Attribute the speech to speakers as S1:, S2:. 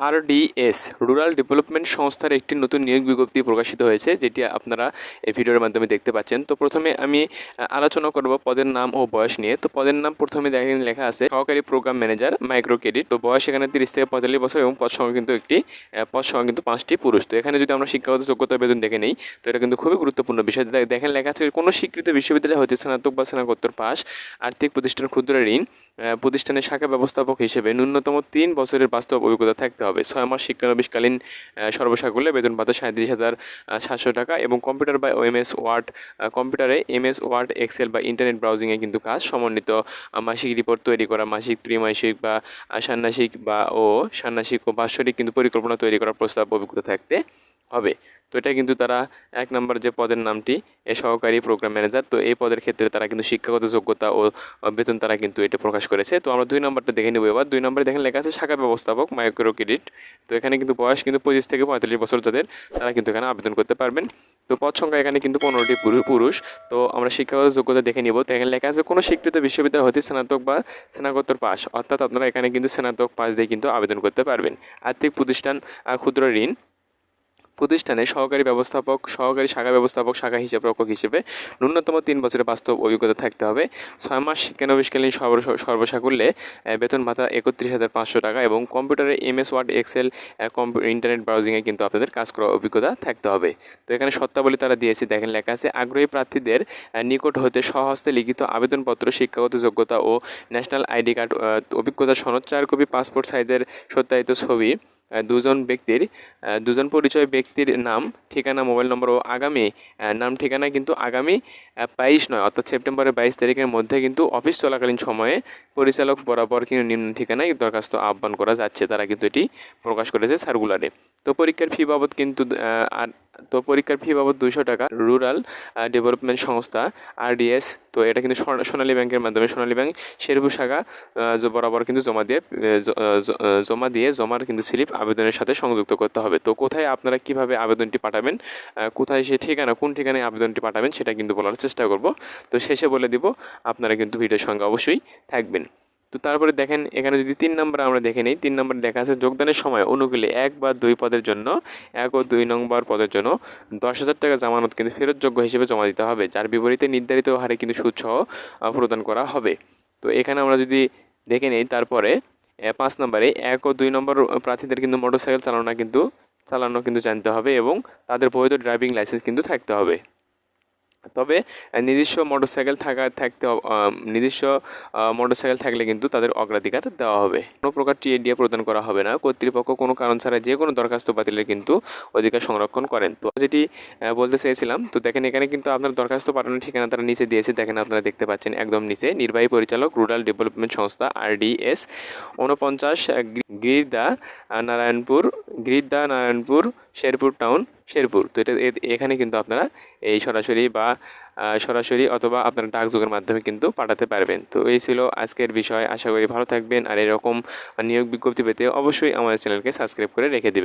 S1: RDS rural development সংস্থার একটি নতুন নিয়োগ বিজ্ঞপ্তি প্রকাশিত হয়েছে, যেটি আপনারা এই ভিডিওর মাধ্যমে দেখতে পাচ্ছেন। তো প্রথমে আমি আলোচনা করব পদের নাম ও বয়স নিয়ে। তো পদের নাম প্রথমে দেখেন লেখা আছে সহকারী প্রোগ্রাম ম্যানেজার মাইক্রো ক্রেডিট। তো বয়স এখানে 30 থেকে 45 বছর এবং পদ সংখ্যা কিন্তু 5টি পুরুষ। তো এখানে যদি আমরা শিক্ষাগত যোগ্যতা বেতন দেখে নেই, তো এটা কিন্তু খুবই গুরুত্বপূর্ণ বিষয়। দেখেন লেখা আছে কোনো স্বীকৃত বিশ্ববিদ্যালয় হতে স্নাতক বা স্নাতকোত্তর পাস, আর্থিক প্রতিষ্ঠান, ক্ষুদ্র ঋণ প্রতিষ্ঠানের শাখা ব্যবস্থাপক হিসেবে ন্যূনতম 3 বছরের বাস্তব অভিজ্ঞতা থাকতে হবে। 6 মাস শিক্ষানবিশকালীন সর্বসাকুল্যে বেতন ভাতা 37,700 টাকা এবং কম্পিউটার বা এমএস ওয়ার্ড কম্পিউটারে এমএস ওয়ার্ড, এক্সেল বা ইন্টারনেট ব্রাউজিংয়ে কিন্তু কাজ, সমন্বিত মাসিক রিপোর্ট তৈরি করা, মাসিক, ত্রিমাসিক বা ষান্মাসিক ও বাৎসরিক কিন্তু পরিকল্পনা তৈরি করার প্রস্তাব অভিজ্ঞতা থাকতে হবে। তো এটা কিন্তু তারা 1 নম্বর যে পদের নামটি সহকারী প্রোগ্রাম ম্যানেজার, তো এই পদের ক্ষেত্রে তারা কিন্তু শিক্ষাগত যোগ্যতা ও বেতন তারা কিন্তু এটা প্রকাশ করেছে। তো আমরা 2 নম্বরটা দেখে নেব এবার। 2 নম্বরে দেখেন লেখা আছে শাখা ব্যবস্থাপক মাইক্রো ক্রেডিট। তো এখানে কিন্তু বয়স কিন্তু 25 থেকে 45 বছর যাদের, তারা কিন্তু এখানে আবেদন করতে পারবেন। তো পদ সংখ্যা এখানে কিন্তু 15টি পুরুষ। তো আমরা শিক্ষাগত যোগ্যতা দেখে নিব। তো এখানে লেখা আছে কোনো স্বীকৃত বিশ্ববিদ্যালয় হতে স্নাতক বা স্নাতকোত্তর পাস, অর্থাৎ আপনারা এখানে কিন্তু স্নাতক পাস দিয়ে কিন্তু আবেদন করতে পারবেন। আর্থিক প্রতিষ্ঠান, ক্ষুদ্র ঋণ প্রতিষ্ঠানে সহকারী শাখা ব্যবস্থাপক, শাখা হিসাবরক্ষক হিসেবে ন্যূনতম 3 বছরের বাস্তব অভিজ্ঞতা থাকতে হবে। 6 মাস শিক্ষানবিশকালীন সর্বসাকুল্যে বেতন ভাতা 31,500 টাকা এবং কম্পিউটারে এমএস ওয়ার্ড, এক্সেল, ইন্টারনেট ব্রাউজিংয়ে কিন্তু আপনাদের কাজ করার অভিজ্ঞতা থাকতে হবে। তো এখানে শর্তাবলী তারা দিয়েছে, দেখেন লেখা আছে আগ্রহী প্রার্থীদের নিকট হতে স্বহস্তে লিখিত আবেদনপত্র, শিক্ষাগত যোগ্যতা ও ন্যাশনাল আইডি কার্ড, অভিজ্ঞতা সনদ, 4 কপি পাসপোর্ট সাইজের সত্যায়িত ছবি, দুজন পরিচয় ব্যক্তির নাম, ঠিকানা, মোবাইল নম্বর ও আগামী নাম ঠিকানা কিন্তু আগামী 22 অর্থাৎ সেপ্টেম্বরের 22 তারিখের মধ্যে কিন্তু অফিস চলাকালীন সময়ে পরিচালক বরাবর কিন্তু নিম্ন ঠিকানায় দরখাস্ত আহ্বান করা যাচ্ছে, তারা কিন্তু এটি প্রকাশ করেছে সার্কুলারে। তো পরীক্ষার ফি বাবদ 200 টাকা রুরাল ডেভেলপমেন্ট সংস্থা আরডিএস। তো এটা কিন্তু সোনালী ব্যাংকের মাধ্যমে, সোনালী ব্যাংক শেরপুর শাখা বরাবর কিন্তু জমার কিন্তু স্লিপ আবেদনের সাথে সংযুক্ত করতে হবে। তো কোথায় আপনারা কিভাবে আবেদনটি পাঠাবেন, কোথায় সে ঠিকানা, কোন ঠিকানায় আবেদনটি পাঠাবেন সেটা কিন্তু বলার চেষ্টা করব। তো শেষে বলে দিব, আপনারা কিন্তু ভিডিওর সঙ্গে অবশ্যই থাকবেন। তো তারপরে দেখেন এখানে যদি 3 নম্বর আমরা দেখে নিই, 3 নম্বরে দেখা আছে যোগদানের সময় অনুকূলে 1 বা 2 পদের জন্য 1 ও 2 নম্বর পদের জন্য 10,000 টাকা জামানত কিন্তু ফেরতযোগ্য হিসেবে জমা দিতে হবে, যার বিপরীতে নির্ধারিত হারে কিন্তু সুদসহ প্রদান করা হবে। তো এখানে আমরা যদি দেখে নিই, তারপরে 5 নম্বরে 1 ও 2 নম্বর প্রার্থীদের কিন্তু মোটরসাইকেল চালানো কিন্তু জানতে হবে এবং তাদের বৈধ ড্রাইভিং লাইসেন্স কিন্তু থাকতে হবে। তবে নিজস্ব মোটরসাইকেল থাকলে কিন্তু তাদের অগ্রাধিকার দেওয়া হবে। কোনো প্রকার টিএডিএ প্রদান করা হবে না। কর্তৃপক্ষ কোনো কারণ ছাড়া যে কোনো দরখাস্ত বাতিলের কিন্তু অধিকার সংরক্ষণ করেন। তো যেটি বলতে চেয়েছিলাম, তো দেখেন এখানে কিন্তু আপনার দরখাস্ত পাঠানোর ঠিকানা তারা নিচে দিয়েছে, দেখেন আপনারা দেখতে পাচ্ছেন একদম নিচে, নির্বাহী পরিচালক রুরাল ডেভেলপমেন্ট সংস্থা আরডিএস, 49 গিরিদা নারায়ণপুর শেরপুর টাউন, শেরপুর। তো এখানে কিন্তু আপনারা এই সরাসরি অথবা আপনার ডাকযোগের মাধ্যমে কিন্তু পাঠাতে পারবেন। তো এই ছিল আজকের বিষয়। আশা করি ভালো থাকবেন, আর এরকম নিয়োগ বিজ্ঞপ্তি পেতে অবশ্যই আমাদের চ্যানেলকে সাবস্ক্রাইব করে রেখে দিবেন।